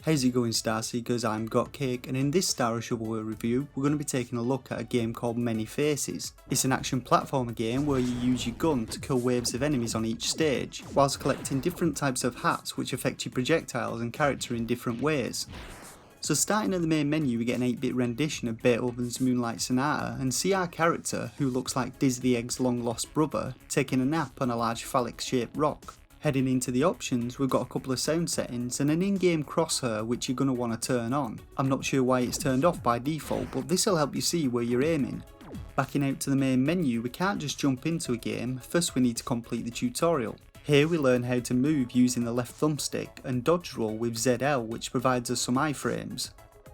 How's it going, Starseekers? I'm GotCake, and in this Star of Shovelware review we're going to be taking a look at a game called Many Faces. It's an action platformer game where you use your gun to kill waves of enemies on each stage, whilst collecting different types of hats which affect your projectiles and character in different ways. So starting at the main menu we get an 8-bit rendition of Beethoven's Moonlight Sonata and see our character, who looks like Dizzy the Egg's long lost brother, taking a nap on a large phallic shaped rock. Heading into the options, we've got a couple of sound settings and an in-game crosshair which you're going to want to turn on. I'm not sure why it's turned off by default, but this will help you see where you're aiming. Backing out to the main menu, we can't just jump into a game, first we need to complete the tutorial. Here we learn how to move using the left thumbstick and dodge roll with ZL, which provides us some iframes.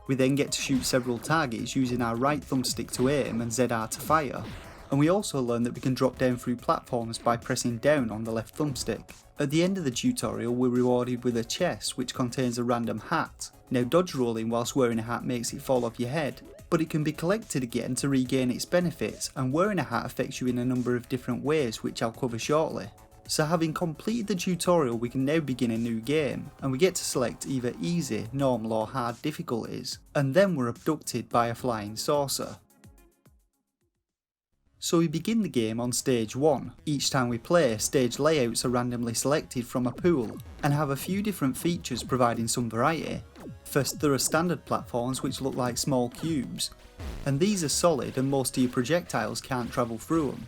We then get to shoot several targets using our right thumbstick to aim and ZR to fire. And we also learn that we can drop down through platforms by pressing down on the left thumbstick. At the end of the tutorial we're rewarded with a chest which contains a random hat. Now dodge rolling whilst wearing a hat makes it fall off your head, but it can be collected again to regain its benefits, and wearing a hat affects you in a number of different ways which I'll cover shortly. So having completed the tutorial we can now begin a new game, and we get to select either easy, normal or hard difficulties, and then we're abducted by a flying saucer. So we begin the game on stage 1. Each time we play, stage layouts are randomly selected from a pool, and have a few different features providing some variety. First there are standard platforms which look like small cubes, and these are solid and most of your projectiles can't travel through them.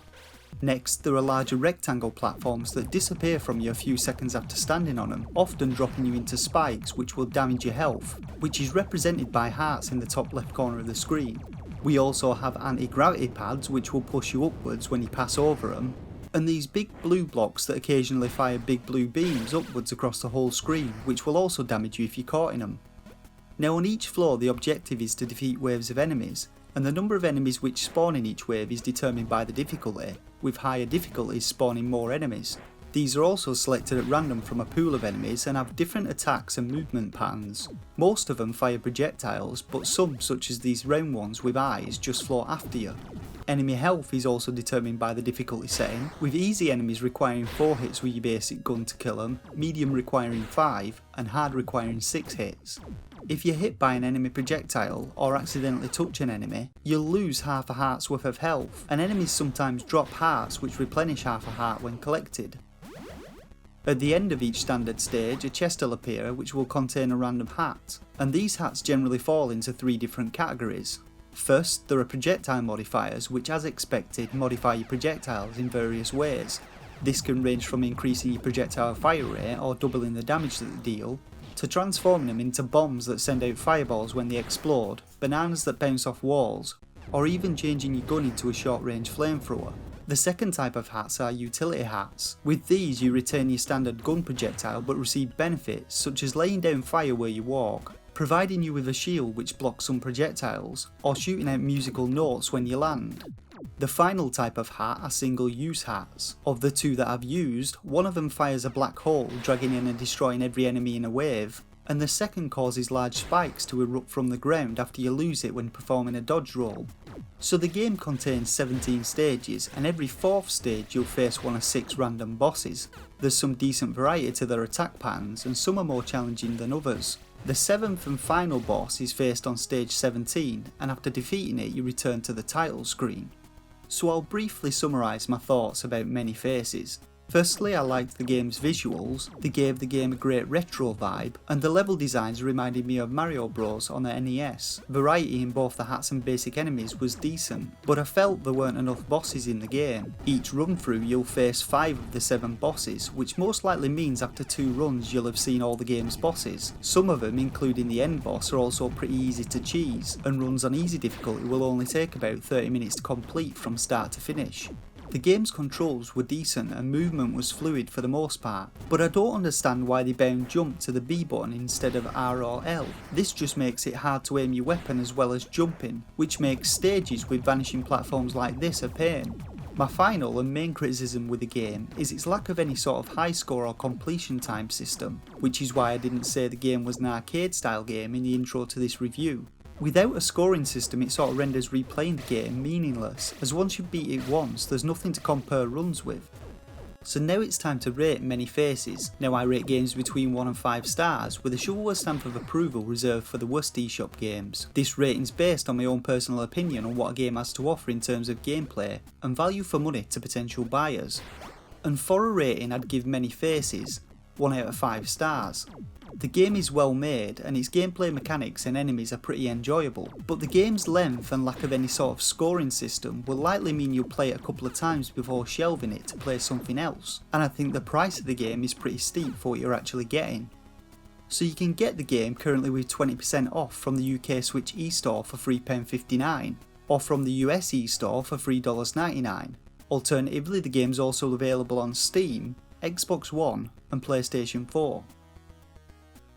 Next there are larger rectangle platforms that disappear from you a few seconds after standing on them, often dropping you into spikes which will damage your health, which is represented by hearts in the top left corner of the screen. We also have anti-gravity pads which will push you upwards when you pass over them, and these big blue blocks that occasionally fire big blue beams upwards across the whole screen, which will also damage you if you're caught in them. Now on each floor the objective is to defeat waves of enemies, and the number of enemies which spawn in each wave is determined by the difficulty, with higher difficulties spawning more enemies. These are also selected at random from a pool of enemies and have different attacks and movement patterns. Most of them fire projectiles, but some, such as these round ones with eyes, just float after you. Enemy health is also determined by the difficulty setting, with easy enemies requiring 4 hits with your basic gun to kill them, medium requiring 5 and hard requiring 6 hits. If you're hit by an enemy projectile or accidentally touch an enemy, you'll lose half a heart's worth of health, and enemies sometimes drop hearts which replenish half a heart when collected. At the end of each standard stage, a chest will appear which will contain a random hat, and these hats generally fall into 3 different categories. First, there are projectile modifiers which, as expected, modify your projectiles in various ways. This can range from increasing your projectile fire rate or doubling the damage that they deal, to transforming them into bombs that send out fireballs when they explode, bananas that bounce off walls, or even changing your gun into a short-range flamethrower. The second type of hats are utility hats. With these you retain your standard gun projectile but receive benefits such as laying down fire where you walk, providing you with a shield which blocks some projectiles, or shooting out musical notes when you land. The final type of hat are single-use hats. Of the 2 that I've used, one of them fires a black hole, dragging in and destroying every enemy in a wave, and the second causes large spikes to erupt from the ground after you lose it when performing a dodge roll. So the game contains 17 stages, and every 4th stage you'll face one of 6 random bosses. There's some decent variety to their attack patterns, and some are more challenging than others. The 7th and final boss is faced on stage 17, and after defeating it you return to the title screen. So I'll briefly summarise my thoughts about Many Faces. Firstly, I liked the game's visuals. They gave the game a great retro vibe, and the level designs reminded me of Mario Bros on the NES. Variety in both the hats and basic enemies was decent, but I felt there weren't enough bosses in the game. Each run through you'll face 5 of the 7 bosses, which most likely means after 2 runs you'll have seen all the game's bosses. Some of them, including the end boss, are also pretty easy to cheese, and runs on easy difficulty will only take about 30 minutes to complete from start to finish. The game's controls were decent and movement was fluid for the most part, but I don't understand why they bound jump to the B button instead of R or L. This just makes it hard to aim your weapon as well as jumping, which makes stages with vanishing platforms like this a pain. My final and main criticism with the game is its lack of any sort of high score or completion time system, which is why I didn't say the game was an arcade style game in the intro to this review. Without a scoring system, it sort of renders replaying the game meaningless, as once you beat it once there's nothing to compare runs with. So now it's time to rate Many Faces. Now I rate games between 1 and 5 stars, with a shovelware stamp of approval reserved for the worst eShop games. This rating's based on my own personal opinion on what a game has to offer in terms of gameplay and value for money to potential buyers. And for a rating I'd give Many Faces 1 out of 5 stars. The game is well made and its gameplay mechanics and enemies are pretty enjoyable, but the game's length and lack of any sort of scoring system will likely mean you'll play it a couple of times before shelving it to play something else, and I think the price of the game is pretty steep for what you're actually getting. So you can get the game currently with 20% off from the UK Switch eStore for £3.59, or from the US eStore for $3.99. Alternatively, the game's also available on Steam, Xbox One and PlayStation 4.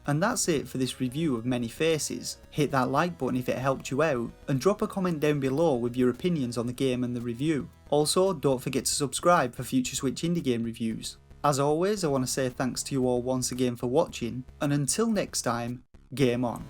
And that's it for this review of Many Faces. Hit that like button if it helped you out, and drop a comment down below with your opinions on the game and the review. Also, don't forget to subscribe for future Switch indie game reviews. As always, I want to say thanks to you all once again for watching, and until next time, game on.